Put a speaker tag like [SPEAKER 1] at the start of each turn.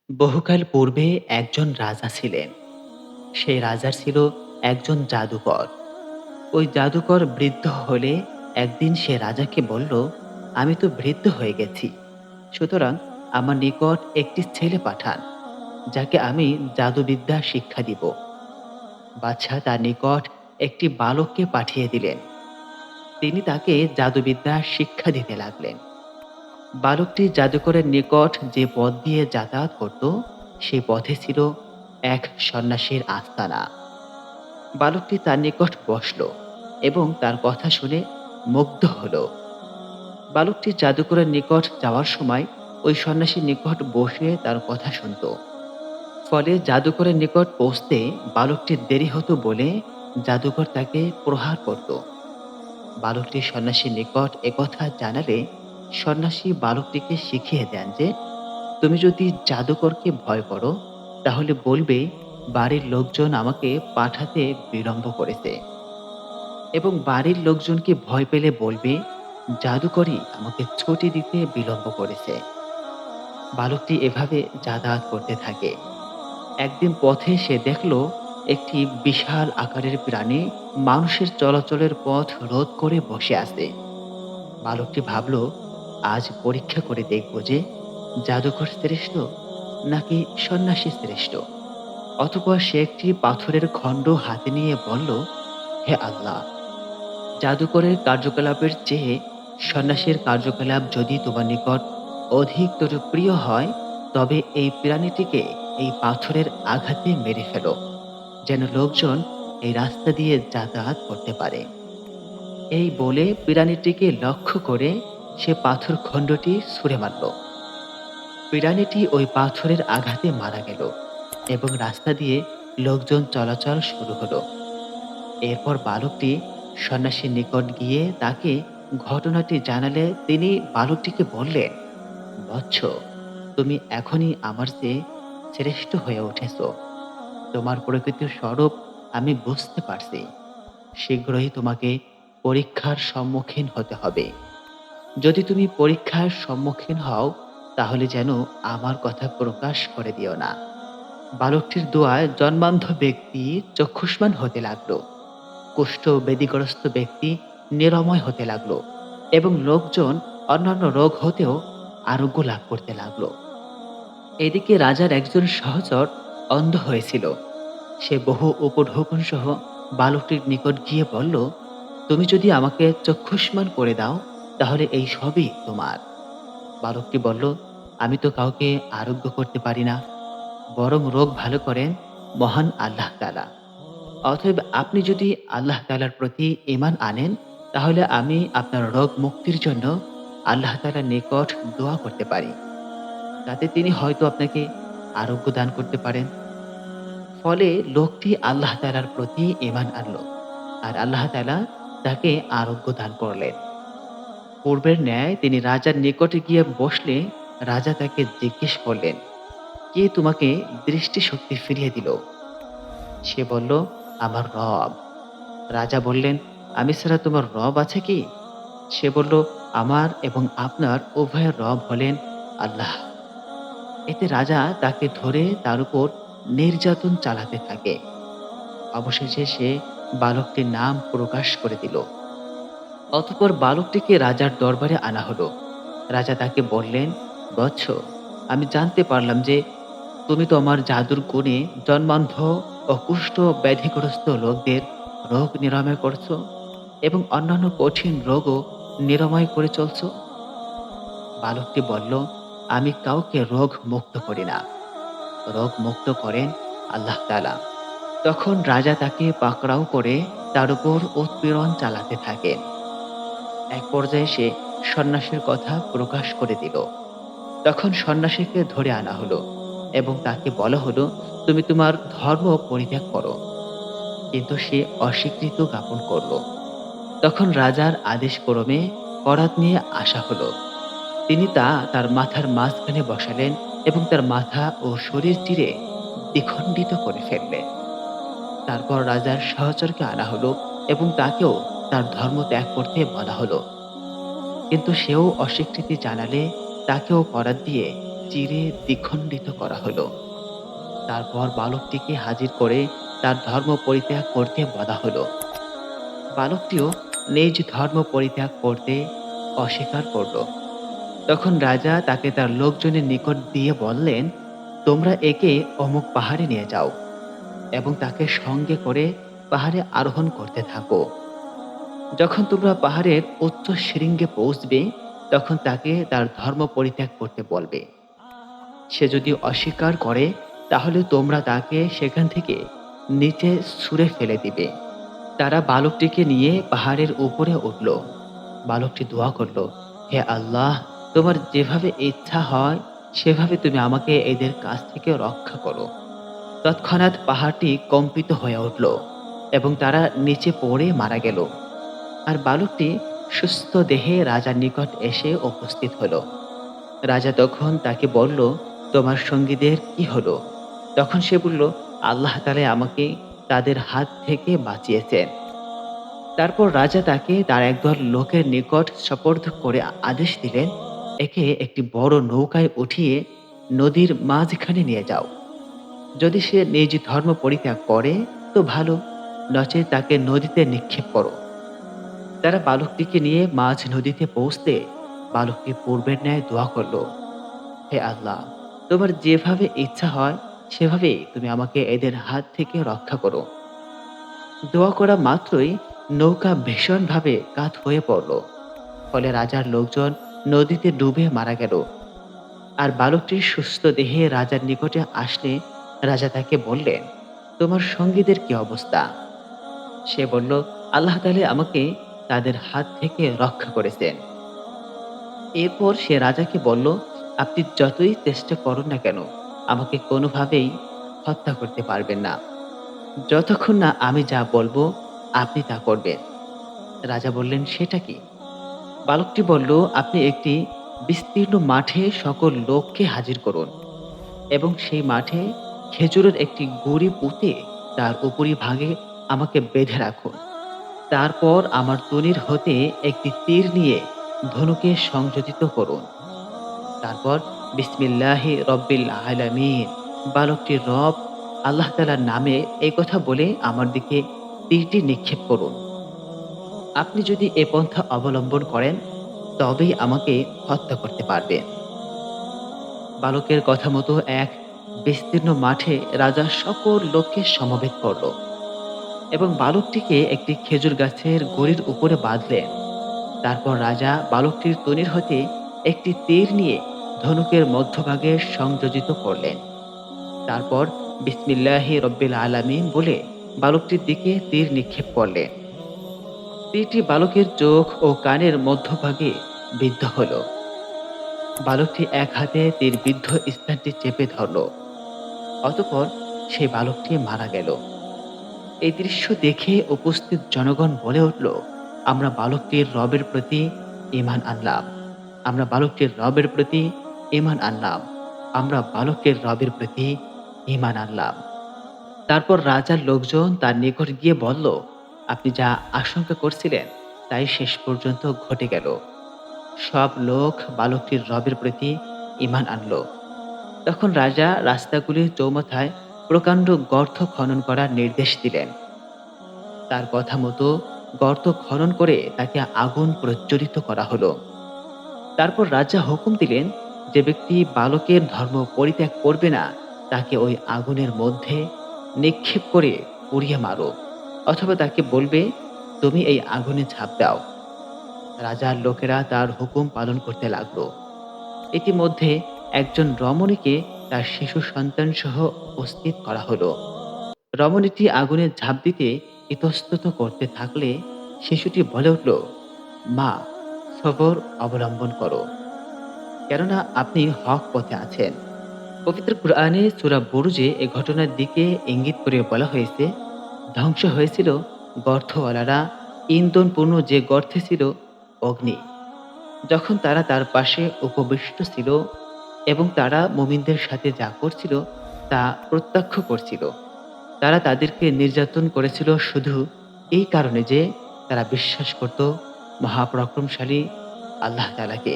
[SPEAKER 1] বহুকাল পূর্বে একজন রাজা ছিলেন। সেই রাজার ছিল একজন জাদুকর। ওই জাদুকর বৃদ্ধ হলে একদিন সে রাজাকে বলল, আমি তো বৃদ্ধ হয়ে গেছি, সুতরাং আমার নিকট একটি ছেলে পাঠান, যাকে আমি জাদুবিদ্যা শিক্ষা দিব। বাদশাহ তার নিকট একটি বালককে পাঠিয়ে দিলেন। তিনি তাকে জাদুবিদ্যা শিক্ষা দিতে লাগলেন। বালকটি জাদুকরের নিকট যে পথ দিয়ে যাতায়াত করত, সে পথে ছিল এক সন্ন্যাসীর আস্তানা। বালকটি তার নিকট বসল এবং তার কথা শুনে মুগ্ধ হল। বালকটি জাদুকরের নিকট যাওয়ার সময় ওই সন্ন্যাসীর নিকট বসে তার কথা শুনত। ফলে জাদুকরের নিকট পৌঁছতে বালকটির দেরি হতো বলে জাদুকর তাকে প্রহার করত। বালকটি সন্ন্যাসীর নিকট একথা জানালে সন্ন্যাসী বালকটিকে শিখিয়ে দেন যে, তুমি যদি জাদুকরকে ভয় করো, তাহলে বলবে বাড়ির লোকজন আমাকে পাঠাতে বিলম্ব করেছে, এবং বাড়ির লোকজনকে ভয় পেলে বলবে জাদুকরই আমাকে ছুটি দিতে বিলম্ব করেছে। বালকটি এভাবে যাতায়াত করতে থাকে। একদিন পথে সে দেখল একটি বিশাল আকারের প্রাণী মানুষের চলাচলের পথ রোধ করে বসে আছে। বালকটি ভাবল, আজ পরীক্ষা করে দেখব যে জাদুকর শ্রেষ্ঠ নাকি সন্ন্যাসী শ্রেষ্ঠ। অতঃপর সে একটি পাথরের খণ্ড হাতে নিয়ে বলল, হে আল্লাহ, জাদুকরের কার্যকলাপের চেয়ে সন্ন্যাসীর কার্যকলাপ যদি তোমার নিকট অধিকতর প্রিয় হয়, তবে এই প্রাণীটিকে এই পাথরের আঘাতে মেরে ফেলো, যেন লোকজন এই রাস্তা দিয়ে যাতায়াত করতে পারে। এই বলে প্রাণীটিকে লক্ষ্য করে সে পাথর খণ্ডটি ছুঁড়ে মারল। প্রাণীটি ওই পাথরের আঘাতে মারা গেল এবং রাস্তা দিয়ে লোকজন চলাচল শুরু হলো। এরপর বালকটি সন্ন্যাসীর নিকট গিয়ে তাকে ঘটনাটি জানালে তিনি বালকটিকে বললেন, বৎস, তুমি এখনই আমার চেয়ে শ্রেষ্ঠ হয়ে উঠেছ। তোমার প্রকৃত স্বরূপ আমি বুঝতে পারছি। শীঘ্রই তোমাকে পরীক্ষার সম্মুখীন হতে হবে। যদি তুমি পরীক্ষার সম্মুখীন হও, তাহলে যেন আমার কথা প্রকাশ করে দিও না। বালকটির দোয়ায় জন্মান্ধ ব্যক্তি চক্ষুষ্মান হতে লাগলো, কুষ্ঠ বেদিগ্রস্ত ব্যক্তি নিরাময় হতে লাগলো, এবং লোকজন অন্যান্য রোগ হতেও আরোগ্য লাভ করতে লাগলো। এদিকে রাজার একজন সহচর অন্ধ হয়েছিল। সে বহু উপঢৌকন সহ বালকটির নিকট গিয়ে বলল, তুমি যদি আমাকে চক্ষুষ্মান করে দাও, তাহলে এই সবই তোমার। বালকটি বলল, আমি তো কাউকে আরোগ্য করতে পারি না, বরং রোগ ভালো করেন মহান আল্লাহ তাআলা। অতএব আপনি যদি আল্লাহ তাআলার প্রতি ঈমান আনেন, তাহলে আমি আপনার রোগ মুক্তির জন্য আল্লাহ তাআলার নিকট দোয়া করতে পারি। তাতে তিনি হয়তো আপনাকে আরোগ্য দান করতে পারেন। ফলে লোকটি আল্লাহ তাআলার প্রতি ঈমান আনল, আর আল্লাহ তাআলা তাকে আরোগ্য দান করলেন। পূর্বের ন্যায় তিনি রাজার নিকটে গিয়ে বসলে রাজা তাকে জিজ্ঞেস করলেন, কে তোমাকে দৃষ্টিশক্তি ফিরিয়ে দিল? সে বলল, আমার রব। রাজা বললেন, আমি ছাড়া তোমার রব আছে কি? সে বলল, আমার এবং আপনার উভয়ের রব হলেন আল্লাহ। এতে রাজা তাকে ধরে তার উপর নির্যাতন চালাতে থাকে। অবশেষে সে বালকটির নাম প্রকাশ করে দিল। অতঃপর বালকটিকে রাজার দরবারে আনা হলো। রাজা তাকে বললেন, বৎস, আমি জানতে পারলাম যে তুমি তো আমার জাদুর গুণে জন্মান্ধ ও কুষ্ঠ ব্যাধিগ্রস্ত লোকদের রোগ নিরাময় করছো এবং অন্যান্য কঠিন রোগও নিরাময় করে চলছো। বালকটি বলল, আমি কাউকে রোগ মুক্ত করি না, রোগ মুক্ত করেন আল্লাহ তাআলা। তখন রাজা তাকে পাকড়াও করে তার উপর উৎপীড়ন চালাতে থাকেন। এক পর্যায়ে সে সন্ন্যাসীর কথা প্রকাশ করে দিল। তখন সন্ন্যাসীকে ধরে আনা হলো এবং তাকে বলা হলো, তুমি তোমার ধর্ম পরিত্যাগ করো। কিন্তু সে অস্বীকৃত জ্ঞাপন করল। তখন রাজার আদেশ ক্রমে করাত নিয়ে আসা হলো। তিনি তা তার মাথার মাঝখানে বসালেন এবং তার মাথা ও শরীর চিরে দ্বিখণ্ডিত করে ফেললেন। তারপর রাজার সহচরকে আনা হলো এবং তাকেও তার ধর্ম ত্যাগ করতে বলা হলো। কিন্তু সেও অস্বীকৃতি জানালে তাকেও করাত দিয়ে চিরে দ্বিখণ্ডিত করা হলো। তারপর বালকটিকে হাজির করে তার ধর্ম পরিত্যাগ করতে বলা হলো। বালকটিও নিজ ধর্ম পরিত্যাগ করতে অস্বীকার করল। তখন রাজা তাকে তার লোকজনের নিকট দিয়ে বললেন, তোমরা একে অমুক পাহাড়ে নিয়ে যাও এবং তাকে সঙ্গে করে পাহাড়ে আরোহণ করতে থাকো। যখন তোমরা পাহাড়ের উচ্চ শৃঙ্গে পৌঁছবে, তখন তাকে তার ধর্ম পরিত্যাগ করতে বলবে। সে যদি অস্বীকার করে, তাহলে তোমরা তাকে সেখান থেকে নিচে ছুঁড়ে ফেলে দিবে। তারা বালকটিকে নিয়ে পাহাড়ের উপরে উঠল। বালকটি দোয়া করল, হে আল্লাহ, তোমার যেভাবে ইচ্ছা হয় সেভাবে তুমি আমাকে এদের কাছ থেকে রক্ষা করো। তৎক্ষণাৎ পাহাড়টি কম্পিত হয়ে উঠল এবং তারা নিচে পড়ে মারা গেল। আর বালকটি সুস্থ দেহে রাজার নিকট এসে উপস্থিত হলো। রাজা তখন তাকে বলল, তোমার সঙ্গীদের কি হলো? তখন সে বলল, আল্লাহ তাআলা আমাকে তাদের হাত থেকে বাঁচিয়েছেন। তারপর রাজা তাকে তার একদল লোকের নিকট সোপর্দ করে আদেশ দিলেন, একে একটি বড় নৌকায় উঠিয়ে নদীর মাঝখানে নিয়ে যাও। যদি সে নিজ ধর্ম পরিত্যাগ করে তো ভালো, নচেৎ তাকে নদীতে নিক্ষেপ করো। তারা বালকটিকে নিয়ে মাঝ নদীতে পৌঁছতে বালকটি পূর্বের ন্যায় দোয়া করল, হে আল্লাহ, তোমার যেভাবে ইচ্ছা হয় সেভাবে তুমি আমাকে এদের হাত থেকে রক্ষা করো। দোয়া করা মাত্রই নৌকা ভীষণভাবে কাত হয়ে পড়ল। ফলে রাজার লোকজন নদীতে ডুবে মারা গেল। আর বালকটির সুস্থ দেহে রাজার নিকটে আসলে রাজা তাকে বললেন, তোমার সঙ্গীদের কি অবস্থা? সে বলল, আল্লাহ তাআলা আমাকে তাদের হাত থেকে রক্ষা করেছেন। এরপর সে রাজাকে বলল, আপনি যতই চেষ্টা করুন না কেন, আমাকে কোনোভাবেই হত্যা করতে পারবেন না, যতক্ষণ না আমি যা বলবো আপনি তা করবেন। রাজা বললেন, সেটা কি? বালকটি বলল, আপনি একটি বিস্তীর্ণ মাঠে সকল লোককে হাজির করুন এবং সেই মাঠে খেজুরের একটি গুঁড়ি পুঁতে তার উপরিভাগে আমাকে বেঁধে রাখুন। তারপর আমার তনির হতে একটি তীর নিয়ে ধনুকে সংযোজিত করুন। তারপর বিসমিল্লাহি রব্বিল আলামিন, বালকটির রব আল্লাহ তাআলার নামে এই কথা বলে আমার দিকে তীরটি নিক্ষেপ করুন। আপনি যদি এ পন্থা অবলম্বন করেন তবেই আমাকে হত্যা করতে পারবেন। বালকের কথা মতো এক বিস্তীর্ণ মাঠে রাজা সকল লোককে সমবেত করল এবং বালকটিকে একটি খেজুর গাছের গুঁড়ির উপরে বাঁধলেন। তারপর রাজা বালকটির তনির হতে একটি তীর নিয়ে ধনুকের মধ্যভাগে সংযোজিত করলেন। তারপর বিসমিল্লাহি রব্বিল আলামিন বলে বালকটির দিকে তীর নিক্ষেপ করলেন। তীরটি বালকের চোখ ও কানের মধ্যভাগে বিদ্ধ হল। বালকটি এক হাতে তীর বিদ্ধ স্থানটি চেপে ধরল। অতঃপর সেই বালকটি মারা গেল। এই দৃশ্য দেখে উপস্থিত জনগণ বলে উঠল, আমরা বালকটির রবের প্রতি ঈমান আনলাম, আমরা বালকটির রবের প্রতি ঈমান আনলাম, আমরা বালকের রবের প্রতি ঈমান আনলাম। তারপর রাজার লোকজন তার নিকট গিয়ে বলল, আপনি যা আশঙ্কা করছিলেন তাই শেষ পর্যন্ত ঘটে গেল। সব লোক বালকটির রবের প্রতি ঈমান আনল। তখন রাজা রাস্তাগুলির চৌমাথায় প্রকাণ্ড গর্ত খনন করার নির্দেশ দিলেন। তার কথা মতো গর্ত খনন করে তাকে আগুন প্রজ্বলিত করা হলো। তারপর রাজা হুকুম দিলেন, যে ব্যক্তি বালকের ধর্ম পরিত্যাগ করবে না তাকে ওই আগুনের মধ্যে নিক্ষেপ করে পুড়িয়ে মারো, অথবা তাকে বলবে, তুমি এই আগুনে ঝাঁপ দাও। রাজার লোকেরা তার হুকুম পালন করতে লাগলো। ইতিমধ্যে একজন রমণীকে তার শিশু সন্তান সহ উপস্থিত করা হলো। রমণীটি আগুনে ঝাঁপ দিতে ইতস্তত করতে থাকলে শিশুটি বলে উঠল, মা, সবর অবলম্বন করো, কেননা আপনি হক পথে আছেন। পবিত্র কুরআনে সূরা বুরুজে এ ঘটনার দিকে ইঙ্গিত করে বলা হয়েছে, ধ্বংস হয়েছিল গর্তওয়ালারা, ইন্ধনপূর্ণ যে গর্তে ছিল অগ্নি, যখন তারা তার পাশে উপবিষ্ট ছিল এবং তারা মুমিনদের সাথে যা করছিল তা প্রত্যক্ষ করছিল। তারা তাদেরকে নির্যাতন করেছিল শুধু এই কারণে যে তারা বিশ্বাস করত মহাপরাক্রমশালী আল্লাহ তাআলাকে।